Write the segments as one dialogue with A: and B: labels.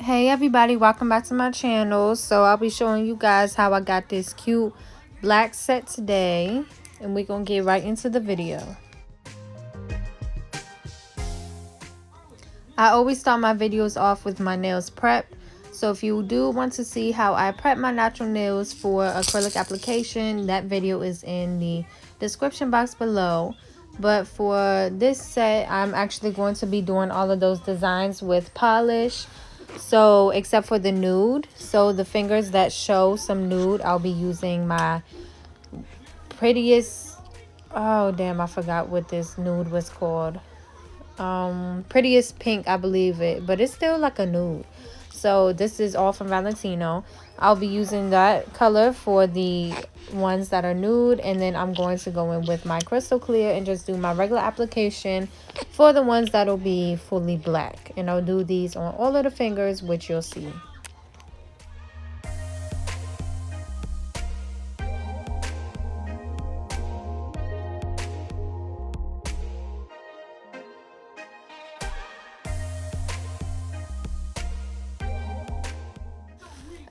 A: Hey everybody, welcome back to my channel. So I'll be showing you guys how I got this cute black set today, and we're gonna get right into the video. I always start my videos off with my nails prepped. So if you do want to see how I prep my natural nails for acrylic application, that video is in the description box below. But for this set, I'm actually going to be doing all of those designs with polish. So except for the nude, so the fingers that show some nude, I'll be using my prettiest, oh damn, I forgot what this nude was called. Prettiest pink, I believe it, but it's still like a nude. So this is all from Valentino. I'll be using that color for the ones that are nude, and then I'm going to go in with my crystal clear and just do my regular application for the ones that'll be fully black. And I'll do these on all of the fingers, which you'll see.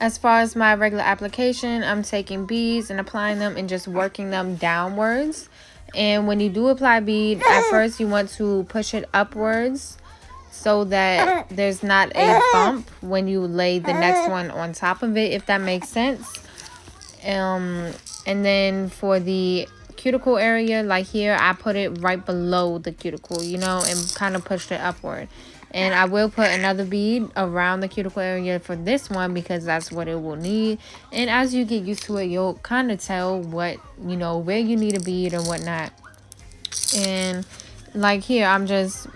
A: As far as my regular application, I'm taking beads and applying them and just working them downwards. And when you do apply bead, at first you want to push it upwards so that there's not a bump when you lay the next one on top of it, if that makes sense. And then for the cuticle area, like here, I put it right below the cuticle, you know, and kind of pushed it upward. And I will put another bead around the cuticle area for this one because that's what it will need. And as you get used to it, you'll kind of tell what, you know, where you need a bead and whatnot. And like here, I'm just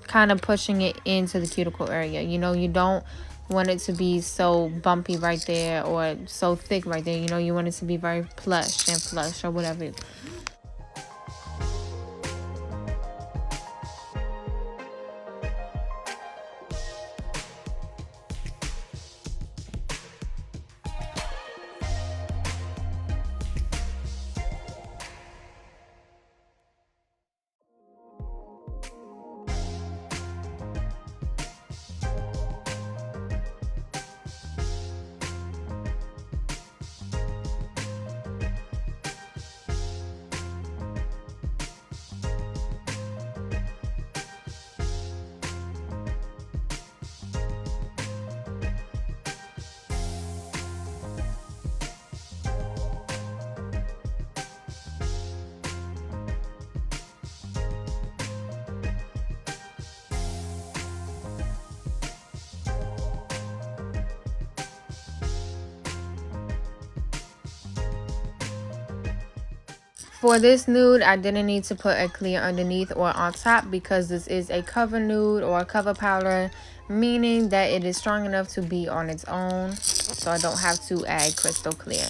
A: kind of pushing it into the cuticle area. You know, you don't want it to be so bumpy right there or so thick right there. You know, you want it to be very plush and flush or whatever. For this nude, I didn't need to put a clear underneath or on top because this is a cover nude or a cover powder, meaning that it is strong enough to be on its own, so I don't have to add crystal clear.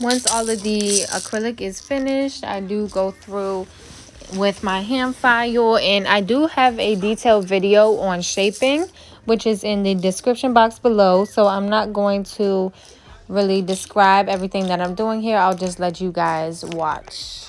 A: Once all of the acrylic is finished, I do go through with my hand file, and I do have a detailed video on shaping, which is in the description box below, so I'm not going to really describe everything that I'm doing here. I'll just let you guys watch.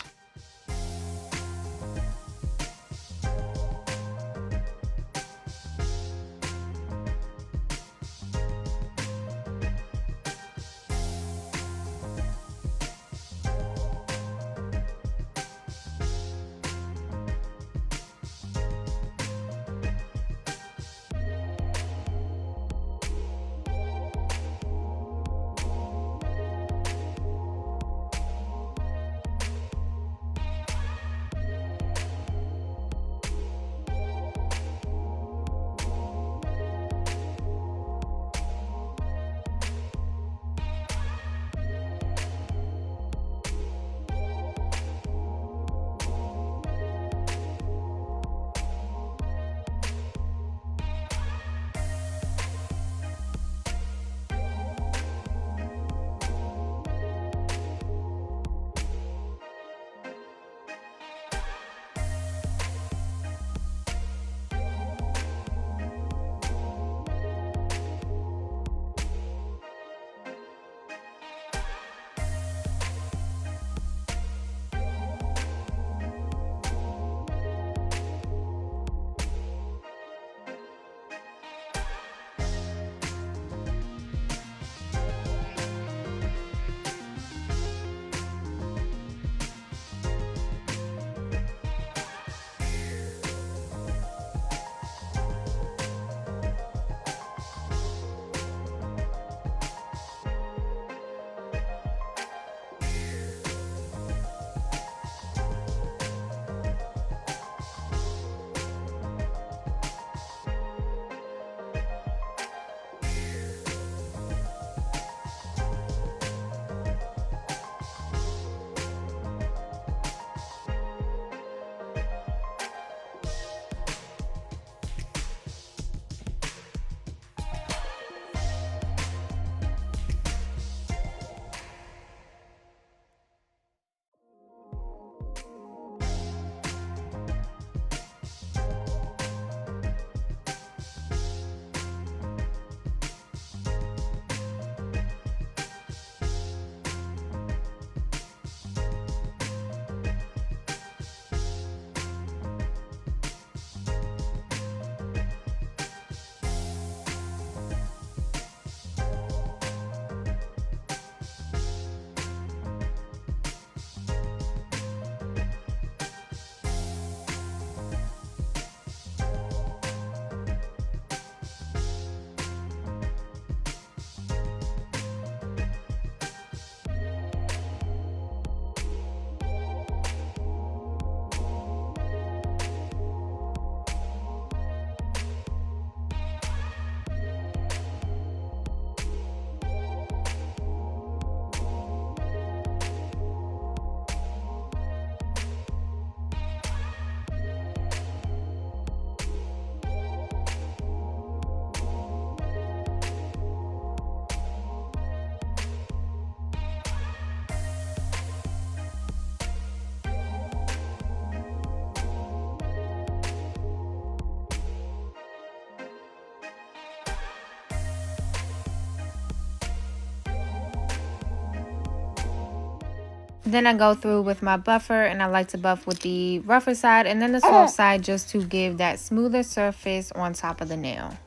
A: Then I go through with my buffer, and I like to buff with the rougher side and then the soft side, just to give that smoother surface on top of the nail.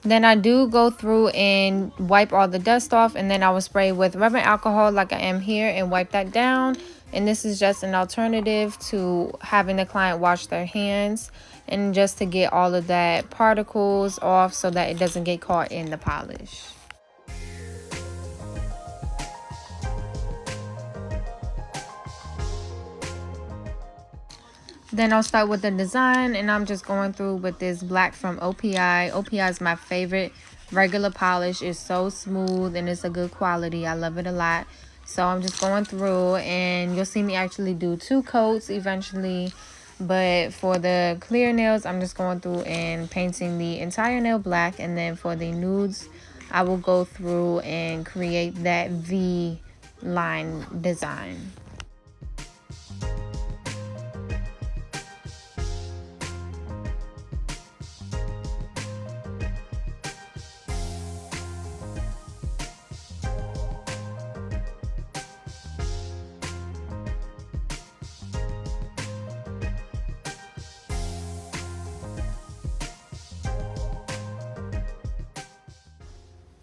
A: Then I do go through and wipe all the dust off, and then I will spray with rubbing alcohol like I am here and wipe that down. And this is just an alternative to having the client wash their hands, and just to get all of that particles off so that it doesn't get caught in the polish. Then I'll start with the design, and I'm just going through with this black from OPI. OPI is my favorite regular polish is so smooth and it's a good quality. I love it a lot. So I'm just going through, and you'll see me actually do 2 coats eventually. But for the clear nails, I'm just going through and painting the entire nail black. And then for the nudes, I will go through and create that V line design.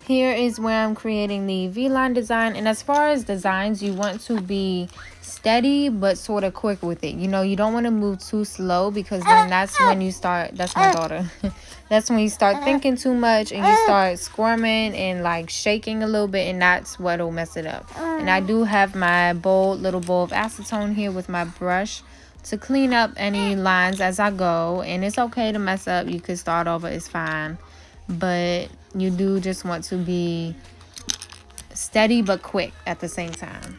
A: Here is where I'm creating the V-line design. And as far as designs, you want to be steady but sort of quick with it. You know, you don't want to move too slow, because then that's when you start, that's my daughter. That's when you start thinking too much and you start squirming and like shaking a little bit, and that's what'll mess it up. And I do have my little bowl of acetone here with my brush to clean up any lines as I go. And it's okay to mess up. You could start over, it's fine. But you do just want to be steady but quick at the same time.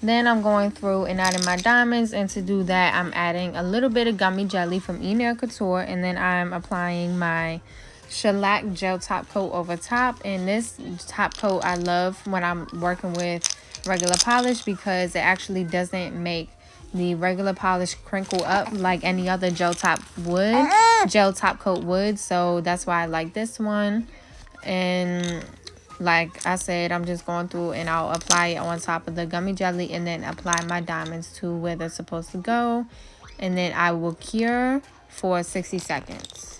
A: Then I'm going through and adding my diamonds, and to do that I'm adding a little bit of gummy jelly from Nail Couture, and then I'm applying my shellac gel top coat over top. And this top coat I love when I'm working with regular polish, because it actually doesn't make the regular polish crinkle up like any other gel top coat would. So that's why I like this one. And like I said, I'm just going through and I'll apply it on top of the gummy jelly, and then apply my diamonds to where they're supposed to go. And then I will cure for 60 seconds.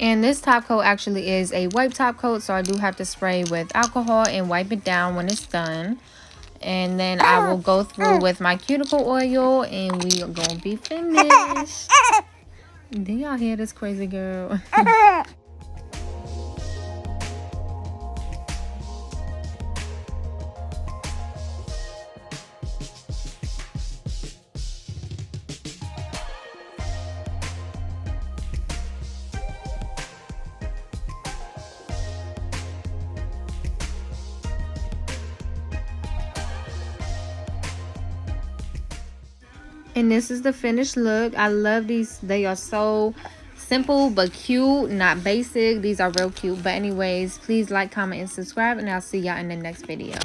A: And this top coat actually is a wipe top coat, so I do have to spray with alcohol and wipe it down when it's done. And then I will go through with my cuticle oil, and we are going to be finished. Do y'all hear this crazy girl? And this is the finished look. I love these. They are so simple but cute, not basic. These are real cute. But anyways, please like, comment, and subscribe, and I'll see y'all in the next video.